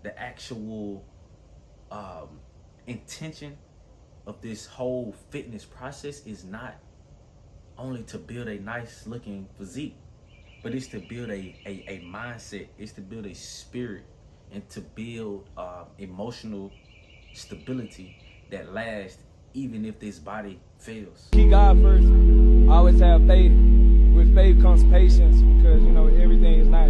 the actual intention of this whole fitness process is not only to build a nice looking physique, but it's to build a mindset, it's to build a spirit, and to build emotional stability that lasts even if this body fails. Keep God first. Always have faith. With faith comes patience, because everything is not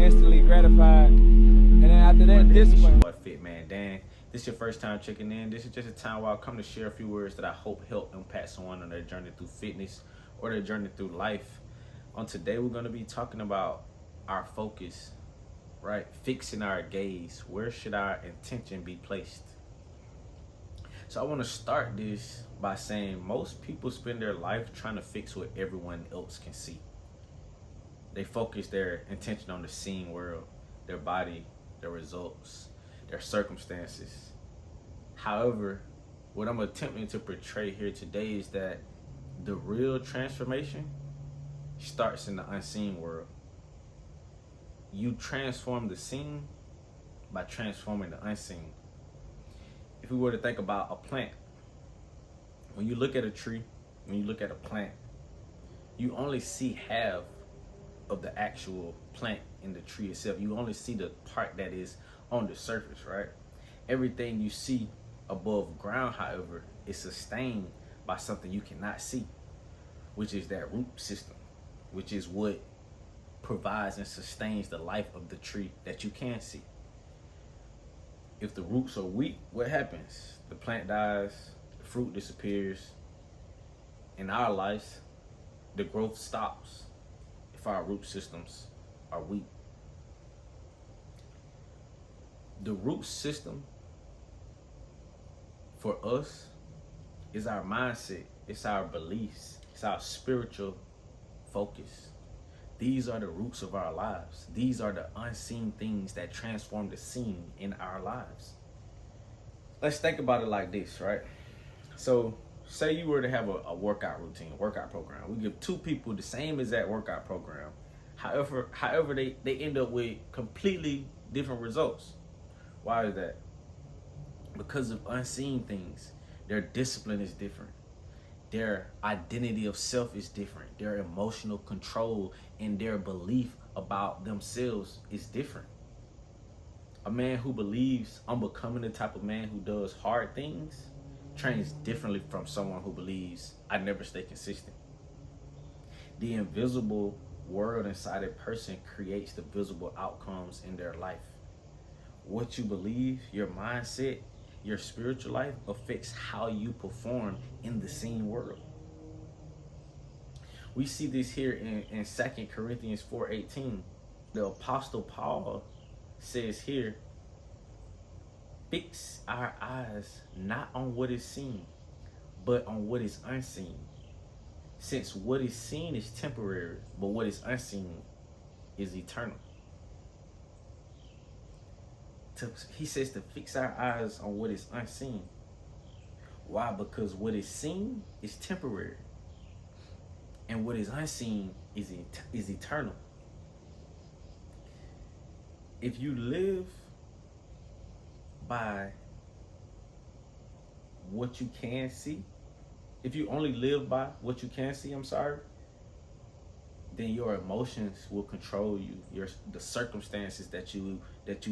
instantly gratified. And then after that, discipline. Boy, Fit Man Dan. This is your first time checking in. This is just a time where I'll come to share a few words that I hope help impact someone on their journey through fitness or their journey through life. On today, we're going to be talking about our focus, right? Fixing our gaze. Where should our intention be placed? So I want to start this by saying most people spend their life trying to fix what everyone else can see. They focus their intention on the seen world, their body, their results, their circumstances. However, what I'm attempting to portray here today is that the real transformation starts in the unseen world. You transform the seen by transforming the unseen. If we were to think about a plant, when you look at a tree, when you look at a plant, you only see half of the actual plant in the tree itself. You only see the part that is on the surface, right? Everything you see above ground, however, is sustained by something you cannot see, which is that root system, which is what provides and sustains the life of the tree that you can see. If the roots are weak, what happens? The plant dies, the fruit disappears. In our lives, the growth stops if our root systems are weak. The root system for us is our mindset, it's our beliefs, it's our spiritual focus. These are the roots of our lives. These are the unseen things that transform the seen in our lives. Let's think about it like this, right? So say you were to have a workout routine, a workout program. We give two people the same exact workout program. However, they end up with completely different results. Why is that? Because of unseen things. Their discipline is different. Their identity of self is different. Their emotional control and their belief about themselves is different. A man who believes I'm becoming the type of man who does hard things trains differently from someone who believes I never stay consistent. The invisible world inside a person creates the visible outcomes in their life. What you believe, your mindset, your spiritual life affects how you perform in the seen world. We see this here in 2 Corinthians 4:18. The Apostle Paul says here, fix our eyes not on what is seen, but on what is unseen. Since what is seen is temporary, but what is unseen is eternal. He says to fix our eyes on what is unseen. Why? Because what is seen is temporary, and what is unseen is eternal. If you live by what you can see, if you only live by what you can see, then your emotions will control you. The circumstances that you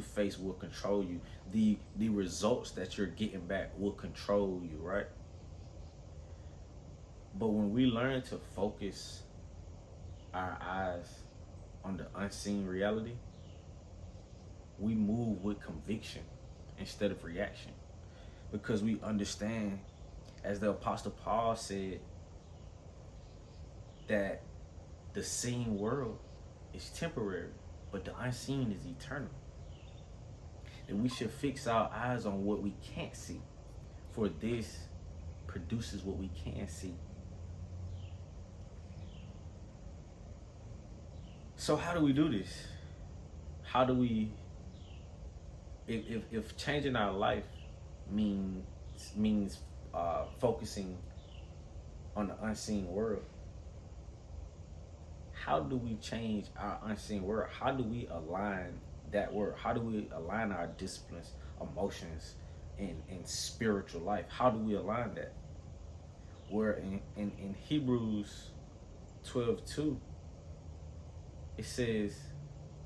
face will control you. The results that you're getting back will control you, right? But when we learn to focus our eyes on the unseen reality, we move with conviction instead of reaction, because we understand, as the Apostle Paul said, that the seen world is temporary, but the unseen is eternal. And we should fix our eyes on what we can't see, for this produces what we can see. So how do we do this? How do we, if changing our life means focusing on the unseen world, how do we change our unseen world? How do we align that word? How do we align our disciplines, emotions, and spiritual life? How do we align that? Where in Hebrews 12:2, it says,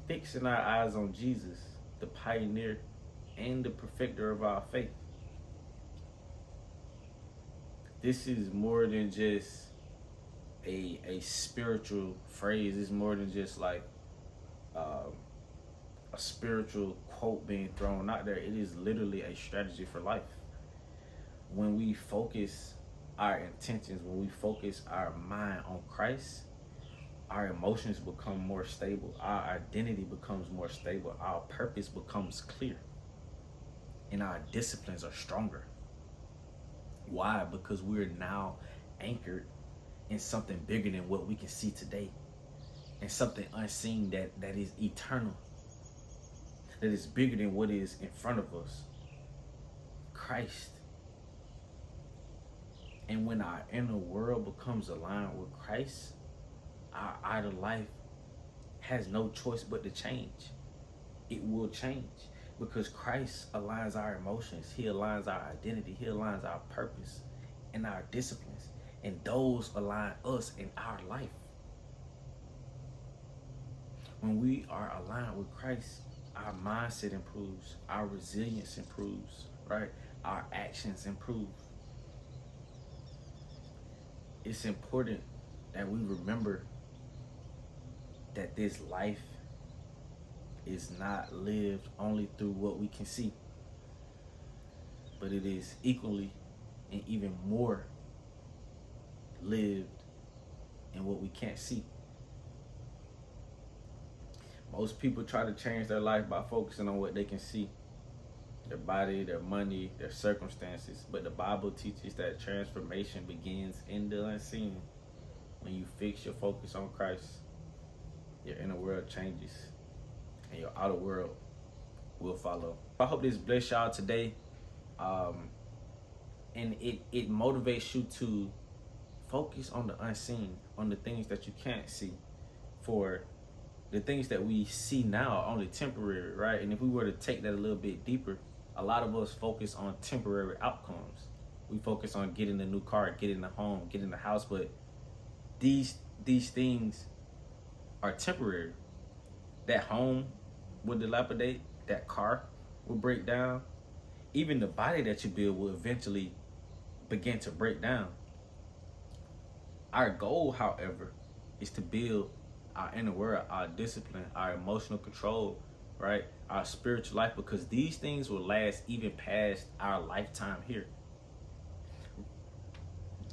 fixing our eyes on Jesus, the pioneer and the perfecter of our faith. This is more than just a spiritual phrase. It's more than just like a spiritual quote being thrown out there. It is literally a strategy for life. When we focus our intentions, when we focus our mind on Christ, our emotions become more stable. Our identity becomes more stable. Our purpose becomes clear. And our disciplines are stronger. Why? Because we're now anchored in something bigger than what we can see today. And something unseen that is eternal. That is bigger than what is in front of us. Christ. And when our inner world becomes aligned with Christ, our outer life has no choice but to change. It will change because Christ aligns our emotions. He aligns our identity. He aligns our purpose and our disciplines. And those align us in our life. When we are aligned with Christ, our mindset improves. Our resilience improves, right? Our actions improve. It's important that we remember that this life is not lived only through what we can see, but it is equally and even more lived in what we can't see. Most people try to change their life by focusing on what they can see. Their body, their money, their circumstances. But the Bible teaches that transformation begins in the unseen. When you fix your focus on Christ, your inner world changes and your outer world will follow. I hope this bless y'all today. And it motivates you to focus on the unseen, on the things that you can't see. For the things that we see now are only temporary, right? And if we were to take that a little bit deeper, a lot of us focus on temporary outcomes. We focus on getting a new car, getting a home, getting a house, but these things are temporary. That home will dilapidate, that car will break down. Even the body that you build will eventually begin to break down. Our goal, however, is to build our inner world, our discipline, our emotional control, right? Our spiritual life, because these things will last even past our lifetime here.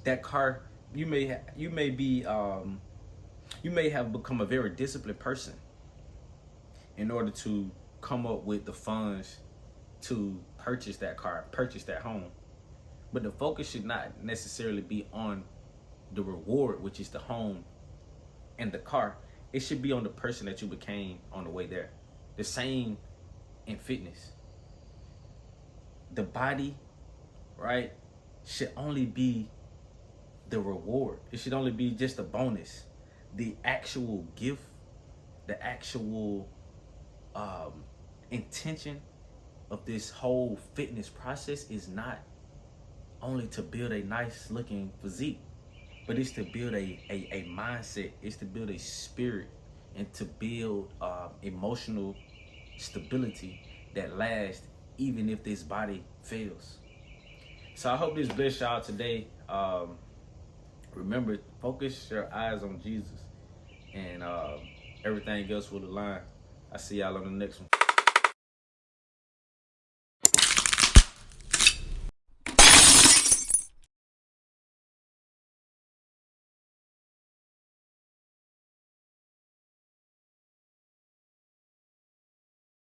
That car, you may have become a very disciplined person in order to come up with the funds to purchase that car, purchase that home. But the focus should not necessarily be on the reward, which is the home and the car. It should be on the person that you became on the way there. The same in fitness. The body, right, should only be the reward. It should only be just a bonus. The actual gift, the actual intention of this whole fitness process is not only to build a nice looking physique, but it's to build a mindset. It's to build a spirit and to build emotional stability that lasts even if this body fails. So I hope this bless y'all today. Remember, focus your eyes on Jesus, and everything else will align. I see y'all on the next one.